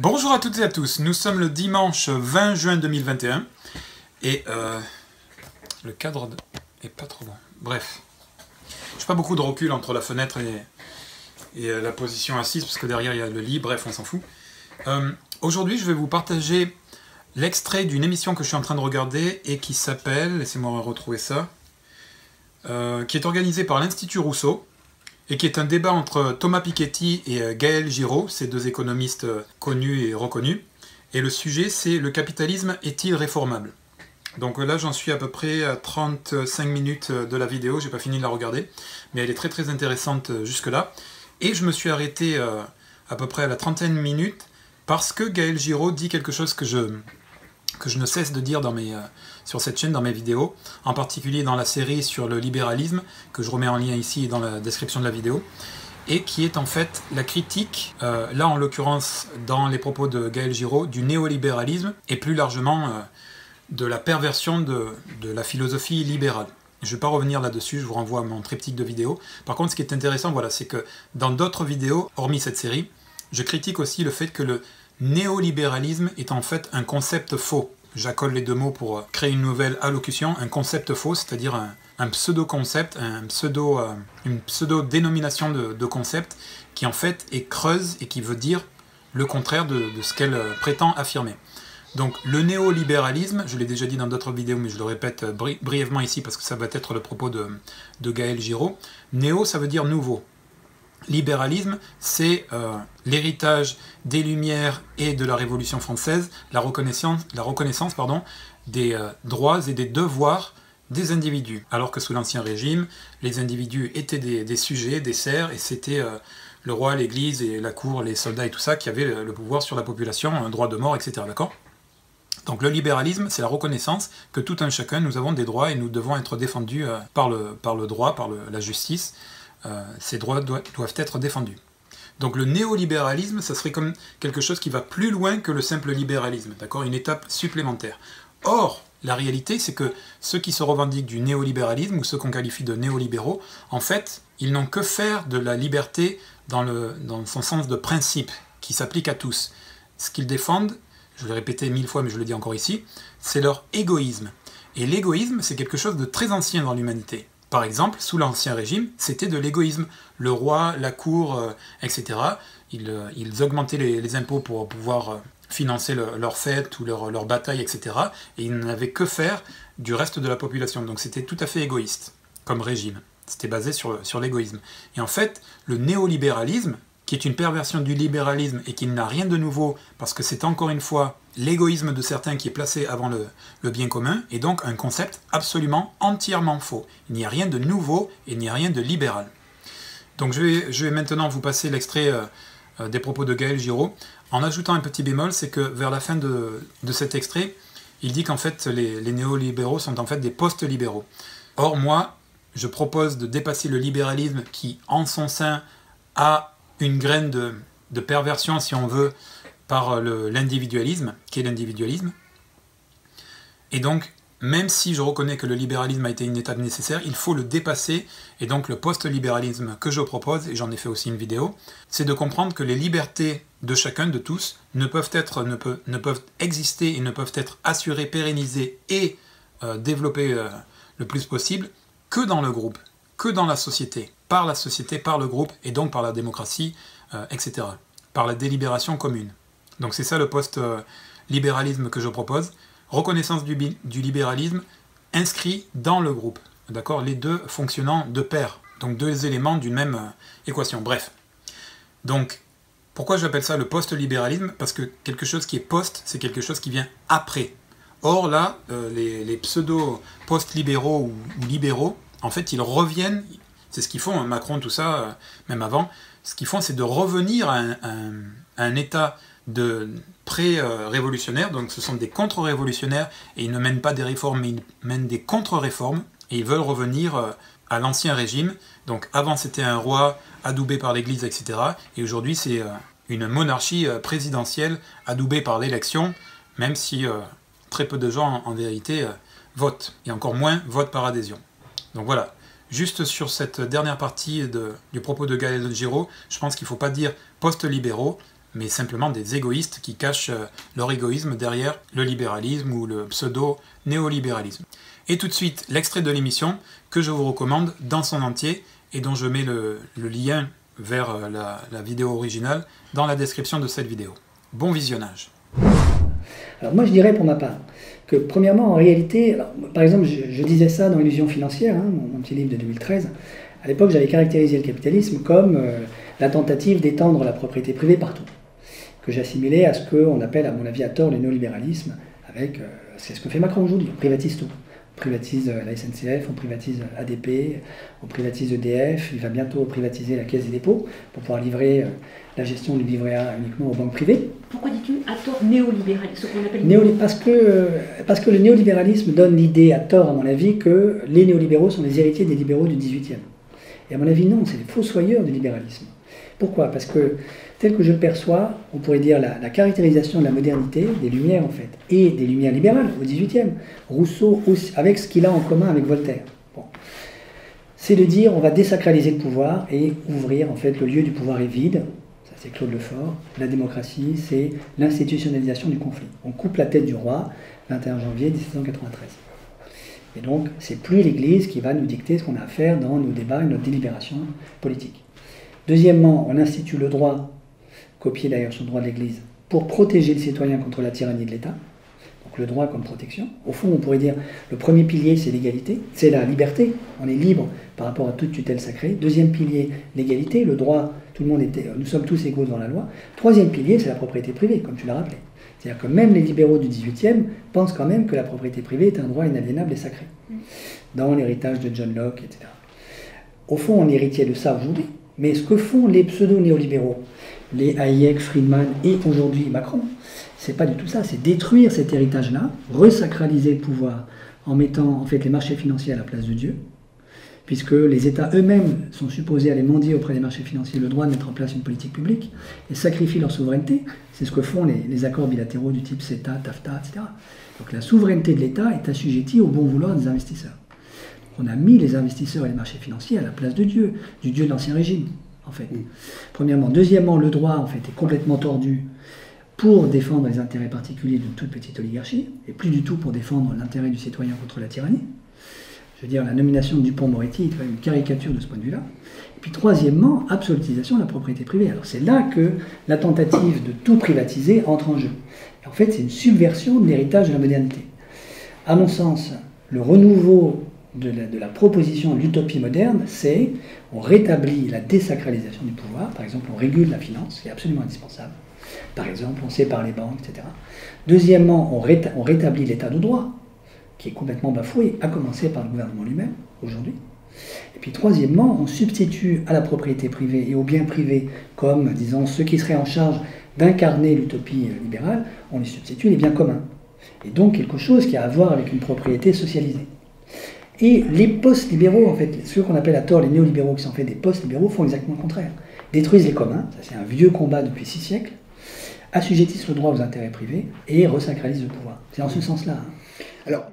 Bonjour à toutes et à tous, nous sommes le dimanche 20 juin 2021 et le cadre est pas trop bon. Bref, j'ai pas beaucoup de recul entre la fenêtre et la position assise parce que derrière il y a le lit, bref on s'en fout. Aujourd'hui je vais vous partager l'extrait d'une émission que je suis en train de regarder et qui s'appelle, laissez-moi retrouver ça, qui est organisée par l'Institut Rousseau et qui est un débat entre Thomas Piketty et Gaël Giraud, ces deux économistes connus et reconnus. Et le sujet, c'est « Le capitalisme est-il réformable ?» Donc là, j'en suis à peu près à 35 minutes de la vidéo, j'ai pas fini de la regarder, mais elle est très très intéressante jusque-là. Et je me suis arrêté à peu près à la 30e minute, parce que Gaël Giraud dit quelque chose que je ne cesse de dire sur cette chaîne, dans mes vidéos, en particulier dans la série sur le libéralisme, que je remets en lien ici dans la description de la vidéo, et qui est en fait la critique, là en l'occurrence dans les propos de Gaël Giraud, du néolibéralisme, et plus largement de la perversion de la philosophie libérale. Je ne vais pas revenir là-dessus, je vous renvoie à mon triptyque de vidéos. Par contre, ce qui est intéressant, voilà, c'est que dans d'autres vidéos, hormis cette série, je critique aussi le fait que le néolibéralisme est en fait un concept faux. J'accole les deux mots pour créer une nouvelle allocution. Un concept faux, c'est-à-dire un pseudo-concept, une pseudo-dénomination de concept qui en fait est creuse et qui veut dire le contraire de ce qu'elle prétend affirmer. Donc le néolibéralisme, je l'ai déjà dit dans d'autres vidéos, mais je le répète brièvement ici parce que ça va être le propos de Gaël Giraud. Néo, ça veut dire nouveau. Libéralisme, c'est l'héritage des Lumières et de la Révolution française, la reconnaissance des droits et des devoirs des individus. Alors que sous l'Ancien Régime, les individus étaient des sujets, des serfs, et c'était le roi, l'église et la cour, les soldats et tout ça qui avaient le pouvoir sur la population, un droit de mort, etc. D'accord ? Donc le libéralisme, c'est la reconnaissance que tout un chacun, nous avons des droits et nous devons être défendus par le droit, par la justice. Ces droits doivent être défendus. Donc le néolibéralisme, ça serait comme quelque chose qui va plus loin que le simple libéralisme, d'accord ? Une étape supplémentaire. Or, la réalité, c'est que ceux qui se revendiquent du néolibéralisme, ou ceux qu'on qualifie de néolibéraux, en fait, ils n'ont que faire de la liberté dans son sens de principe, qui s'applique à tous. Ce qu'ils défendent, je l'ai répété 1000 fois, mais je le dis encore ici, c'est leur égoïsme. Et l'égoïsme, c'est quelque chose de très ancien dans l'humanité. Par exemple, sous l'Ancien Régime, c'était de l'égoïsme. Le roi, la cour, etc., ils augmentaient les impôts pour pouvoir financer leurs fêtes ou leurs batailles, etc., et ils n'avaient que faire du reste de la population. Donc c'était tout à fait égoïste, comme régime. C'était basé sur l'égoïsme. Et en fait, le néolibéralisme, qui est une perversion du libéralisme et qui n'a rien de nouveau, parce que c'est encore une fois l'égoïsme de certains qui est placé avant le bien commun, et donc un concept absolument entièrement faux. Il n'y a rien de nouveau et il n'y a rien de libéral. Donc je vais maintenant vous passer l'extrait des propos de Gaël Giraud, en ajoutant un petit bémol, c'est que vers la fin de cet extrait, il dit qu'en fait les néolibéraux sont en fait des post-libéraux. Or moi, je propose de dépasser le libéralisme qui, en son sein, a une graine de perversion, si on veut, par l'individualisme, qui est l'individualisme. Et donc, même si je reconnais que le libéralisme a été une étape nécessaire, il faut le dépasser, et donc le post-libéralisme que je propose, et j'en ai fait aussi une vidéo, c'est de comprendre que les libertés de chacun, de tous, ne peuvent exister et ne peuvent être assurées, pérennisées et développées le plus possible que dans le groupe, que dans la société, par le groupe, et donc par la démocratie, etc., par la délibération commune. Donc c'est ça le post-libéralisme que je propose, reconnaissance du libéralisme inscrit dans le groupe, d'accord ? Les deux fonctionnant de pair, donc deux éléments d'une même équation, bref. Donc, pourquoi j'appelle ça le post-libéralisme ? Parce que quelque chose qui est post, c'est quelque chose qui vient après. Or là, les pseudo-post-libéraux ou libéraux, en fait, ils reviennent, c'est ce qu'ils font, Macron, tout ça, même avant, ce qu'ils font, c'est de revenir à un état de pré-révolutionnaire, donc ce sont des contre-révolutionnaires, et ils ne mènent pas des réformes, mais ils mènent des contre-réformes, et ils veulent revenir à l'ancien régime. Donc avant c'était un roi adoubé par l'église, etc., et aujourd'hui c'est une monarchie présidentielle adoubée par l'élection, même si très peu de gens en vérité votent, et encore moins votent par adhésion. Donc voilà. Juste sur cette dernière partie du propos de Gaël Giraud, je pense qu'il ne faut pas dire post-libéraux, mais simplement des égoïstes qui cachent leur égoïsme derrière le libéralisme ou le pseudo-néolibéralisme. Et tout de suite, l'extrait de l'émission que je vous recommande dans son entier et dont je mets le lien vers la vidéo originale dans la description de cette vidéo. Bon visionnage. Alors moi je dirais pour ma part que premièrement en réalité, alors, par exemple je disais ça dans Illusion financière, hein, mon petit livre de 2013, à l'époque j'avais caractérisé le capitalisme comme la tentative d'étendre la propriété privée partout, que j'assimilais à ce qu'on appelle à mon avis à tort le néolibéralisme, avec, c'est ce que fait Macron aujourd'hui, on privatise tout. On privatise la SNCF, on privatise ADP, on privatise EDF, il va bientôt privatiser la Caisse des dépôts pour pouvoir livrer la gestion du livret A uniquement aux banques privées. Pourquoi dis-tu à tort néolibéralisme, ce qu'on appelle parce que le néolibéralisme donne l'idée à tort, à mon avis, que les néolibéraux sont les héritiers des libéraux du XVIIIe. Et à mon avis, non, c'est les fossoyeurs du libéralisme. Pourquoi? Parce que, tel que je le perçois, on pourrait dire la caractérisation de la modernité, des Lumières en fait, et des Lumières libérales au XVIIIe, Rousseau, aussi, avec ce qu'il a en commun avec Voltaire. Bon. C'est de dire on va désacraliser le pouvoir et ouvrir, en fait, le lieu du pouvoir est vide, ça c'est Claude Lefort, la démocratie, c'est l'institutionnalisation du conflit. On coupe la tête du roi, 21 janvier 1793. Et donc, c'est plus l'Église qui va nous dicter ce qu'on a à faire dans nos débats et notre délibération politique. Deuxièmement, on institue le droit, copié d'ailleurs sur le droit de l'Église, pour protéger le citoyen contre la tyrannie de l'État. Donc le droit comme protection. Au fond, on pourrait dire le premier pilier, c'est l'égalité, c'est la liberté. On est libre par rapport à toute tutelle sacrée. Deuxième pilier, l'égalité, le droit, nous sommes tous égaux devant la loi. Troisième pilier, c'est la propriété privée, comme tu l'as rappelé. C'est-à-dire que même les libéraux du XVIIIe pensent quand même que la propriété privée est un droit inaliénable et sacré, dans l'héritage de John Locke, etc. Au fond, on est héritier de ça aujourd'hui, mais ce que font les pseudo-néolibéraux, les Hayek, Friedman et aujourd'hui Macron, c'est pas du tout ça, c'est détruire cet héritage-là, resacraliser le pouvoir en mettant en fait les marchés financiers à la place de Dieu, puisque les États eux-mêmes sont supposés aller mendier auprès des marchés financiers le droit de mettre en place une politique publique et sacrifient leur souveraineté. C'est ce que font les accords bilatéraux du type CETA, TAFTA, etc. Donc la souveraineté de l'État est assujettie au bon vouloir des investisseurs. On a mis les investisseurs et les marchés financiers à la place de Dieu, du Dieu de l'Ancien Régime, en fait. Premièrement. Deuxièmement, le droit, en fait, est complètement tordu pour défendre les intérêts particuliers d'une toute petite oligarchie, et plus du tout pour défendre l'intérêt du citoyen contre la tyrannie. Je veux dire, la nomination de Dupond-Moretti est une caricature de ce point de vue-là. Et puis troisièmement, absolutisation de la propriété privée. Alors c'est là que la tentative de tout privatiser entre en jeu. Et en fait, c'est une subversion de l'héritage de la modernité. À mon sens, le renouveau de la proposition de l'utopie moderne, c'est on rétablit la désacralisation du pouvoir, par exemple on régule la finance, c'est absolument indispensable, par exemple on sépare les banques, etc. Deuxièmement, on rétablit l'état de droit, qui est complètement bafoué, à commencer par le gouvernement lui-même, aujourd'hui. Et puis troisièmement, on substitue à la propriété privée et aux biens privés, comme, disons, ceux qui seraient en charge d'incarner l'utopie libérale, on les substitue les biens communs. Et donc quelque chose qui a à voir avec une propriété socialisée. Et les post-libéraux, en fait, ceux qu'on appelle à tort les néolibéraux, qui sont faits des post-libéraux, font exactement le contraire. Détruisent les communs, ça c'est un vieux combat depuis 6 siècles, assujettissent le droit aux intérêts privés et resacralisent le pouvoir. C'est dans ce sens-là. Hein. Alors,